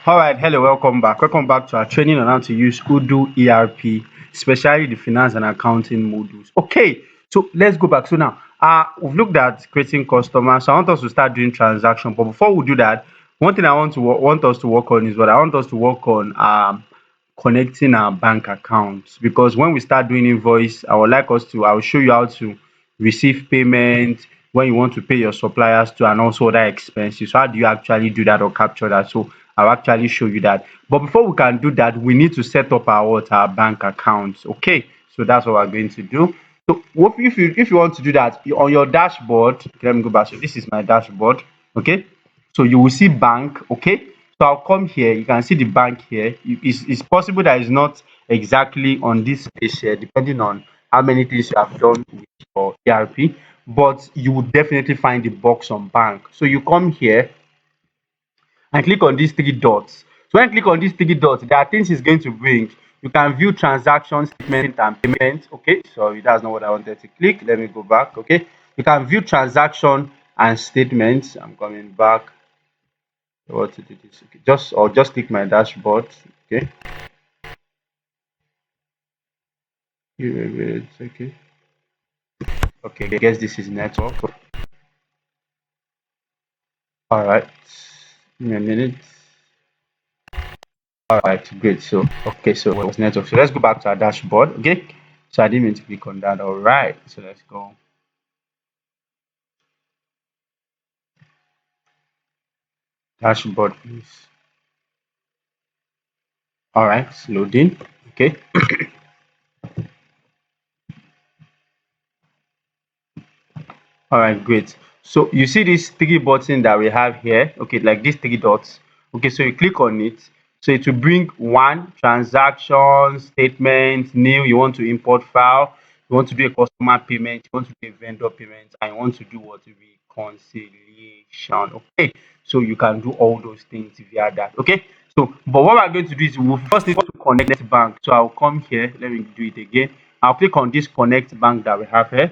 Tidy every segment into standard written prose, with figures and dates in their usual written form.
All right, hello, welcome back. Welcome back to our training on how to use Odoo ERP, especially the finance and accounting modules. Okay, so let's go back. So now, we've looked at creating customers. So I want us to start doing transaction. But before we do that, one thing I want us to work on is what I want us to work on connecting our bank accounts, because when we start doing invoice, I will show you how to receive payment when you want to pay your suppliers to, and also other expenses. So how do you actually do that or capture that? So I'll actually show you that. But before we can do that, we need to set up our bank accounts. Okay, so that's what we're going to do. So if you want to do that, on your dashboard, let me go back. So this is my dashboard. Okay, so you will see bank. Okay, so I'll come here. You can see the bank here. It's possible that it's not exactly on this page here, depending on how many things you have done with your ERP, but you will definitely find the box on bank. So you come here and click on these three dots. So when you click on these three dots, there are things it's going to bring. You can view transactions, statement, and payment. Okay, sorry, that's not what I wanted to click. Let me go back. Okay, you can view transaction and statements. I'm coming back. What to do this? Okay, just click my dashboard. Okay, okay. Okay, I guess this is network. All right, give me a minute. All right, great. So, okay, so it was network. So let's go back to our dashboard. Okay, so I didn't mean to click on that. All right, so let's go. Dashboard is all right. It's loading. Okay. All right, great. So you see these three buttons that we have here. Okay, like these three dots. Okay, so you click on it. So it will bring one transaction statement, new. You want to import file. You want to do a customer payment. You want to do a vendor payment, and you want to do what reconciliation. Okay, so you can do all those things via that. Okay. So, but what we're going to do is we'll first need to connect bank. So I'll come here. Let me do it again. I'll click on this connect bank that we have here.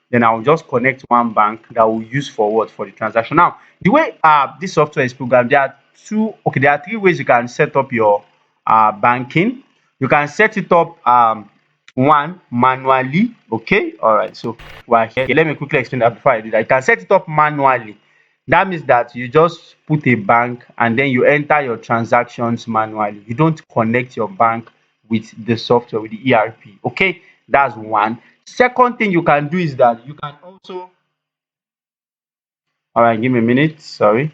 Then I'll just connect one bank that we'll use for what? For the transaction. Now, the way this software is programmed, there are three ways you can set up your banking. You can set it up one manually. Okay, all right. So we're here. Let me quickly explain that before I do that. You can set it up manually. That means that you just put a bank and then you enter your transactions manually. You don't connect your bank with the software, with the ERP. Okay, that's one. Second thing you can do is that you can also, all right, give me a minute, sorry.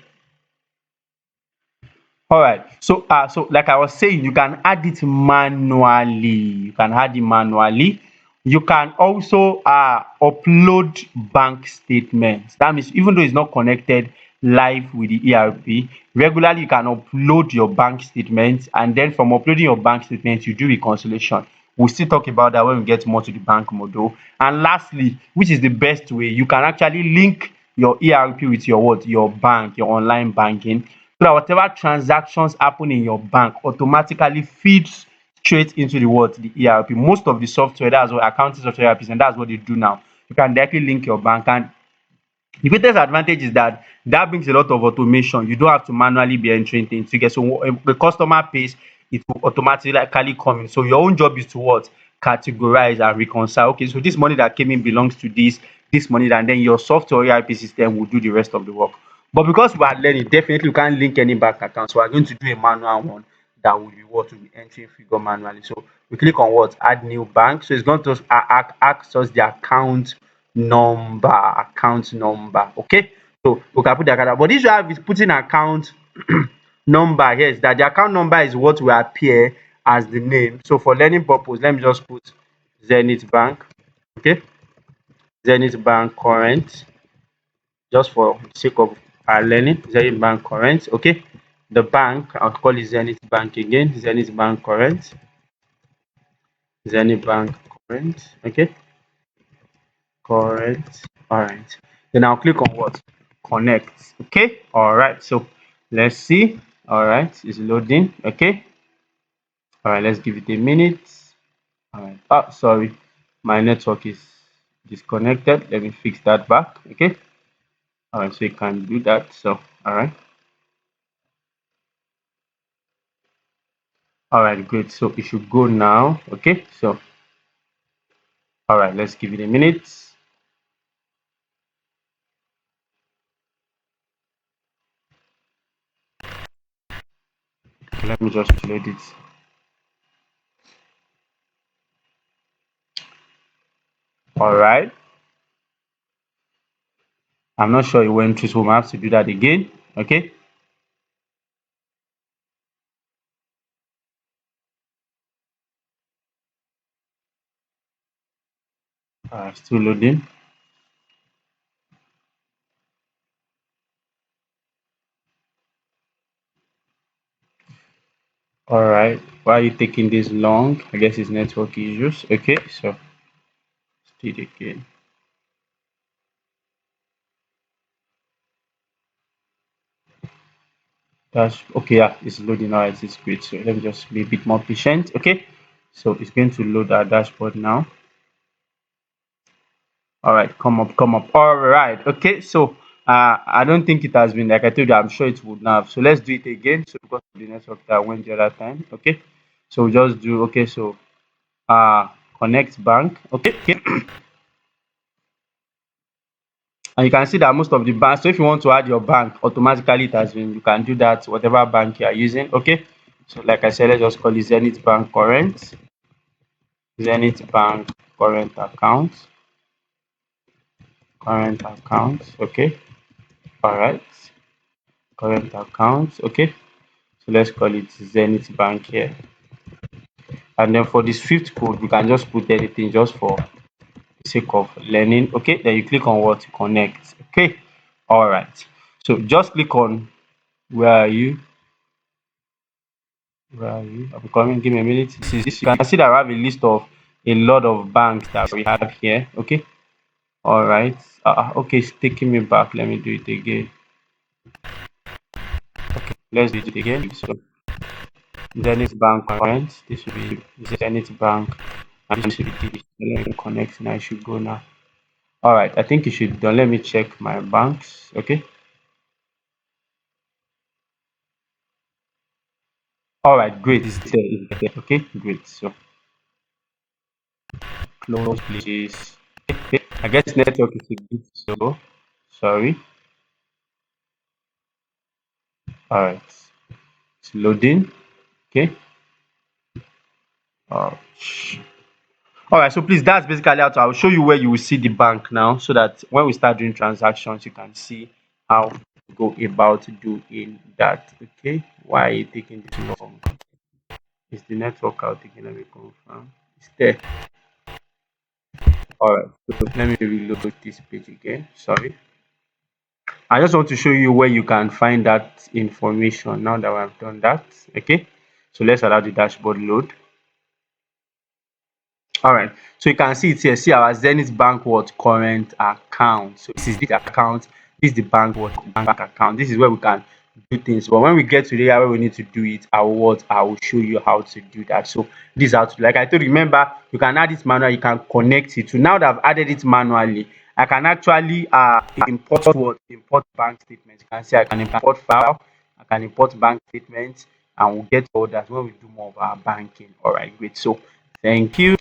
All right, so like I was saying, you can add it manually. You can add it manually. You can also upload bank statements. That means even though it's not connected live with the ERP, regularly you can upload your bank statements, and then from uploading your bank statements, you do reconciliation. We'll still talk about that when we get more to the bank module. And lastly, which is the best way, you can actually link your ERP with your what? Your bank, your online banking, so that whatever transactions happen in your bank automatically feeds straight into the what? The ERP. Most of the software, that's what accounting software ERPs, and that's what they do now. You can directly link your bank, and the greatest advantage is that that brings a lot of automation. You don't have to manually be entering things. You get, so when the customer pays, it will automatically come in. So your own job is to what? Categorize and reconcile. Okay, so this money that came in belongs to this money, and then your software ERP system will do the rest of the work. But because we are learning, definitely we can't link any bank account. So we are going to do a manual one that will be what will be entering figure manually. So we click on what? Add new bank. So it's going to ask us the account number. Okay, so we can put the account, but this you have is putting account number here, is that the account number is what will appear as the name. So for learning purpose, let me just put Zenith Bank. Okay, Zenith Bank current, just for sake of our learning. Zenith Bank current. Okay, the bank, I'll call it Zenith Bank again. Zenith Bank current. Zenith Bank current. Okay, correct. All right. Then I'll click on what? Connect. Okay. All right. So let's see. All right. It's loading. Okay. All right. Let's give it a minute. All right. Oh, sorry. My network is disconnected. Let me fix that back. Okay. All right. So you can do that. So, all right. All right, great. So it should go now. Okay. So all right, let's give it a minute. Let me just load it. All right. I'm not sure it went through, so we have to do that again. Okay. Still loading. All right. Why are you taking this long? I guess it's network issues. Okay. So still again. That's okay. Yeah, it's loading. All right. It's great. So let me just be a bit more patient. Okay. So it's going to load our dashboard now. All right, come up, come up. All right, okay. So I don't think it has been like I told you. I'm sure it would now. So let's do it again. So because of the network that went the other time. Okay. So we just do okay. So connect bank. Okay. Okay. And you can see that most of the banks. So if you want to add your bank, automatically it has been. You can do that whatever bank you are using. Okay. So like I said, let's just call it Zenith Bank current. Zenith Bank current account. Current account. Okay. All right. Current account. Okay. So let's call it Zenith Bank here. And then for this fifth code, we can just put anything just for the sake of learning. Okay, then you click on what to connect. Okay, all right. So just click on where are you? Where are you? I'm coming. Give me a minute. This. You can see that I have a list of a lot of banks that we have here. Okay, all right. Okay, it's taking me back. Let me do it again. Okay, let's do it again. So Zenith Bank current. This will be Zenith Bank. And this will be this. Let me connect now. I should go now. All right. I think you should done. Let me check my banks. Okay. All right. Great. It's there. It's there. Okay. Great. So close please. Okay. I guess network is a bit slow. Sorry. All right. It's loading. Okay. Uh, all right. So please, that's basically how to. I'll show you where you will see the bank now, so that when we start doing transactions, you can see how to go about doing that. Okay. Why are you taking this long? Is the network out again? Let me confirm. It's there. All right. So let me reload this page again. Sorry. I just want to show you where you can find that information now that we have done that. Okay. So let's allow the dashboard load. All right, so you can see it here. See our Zenith Bank what current account. So this is the account. This is the bank what bank account. This is where we can do things. But when we get to the area where we need to do it, I will show you how to do that. So this is how to, like I told you, remember you can add it manually. You can connect it to. Now that I've added it manually, I can actually import bank statements. You can see I can import file. I can import bank statements, and we'll get all that when we do more of our banking. All right, great. So thank you.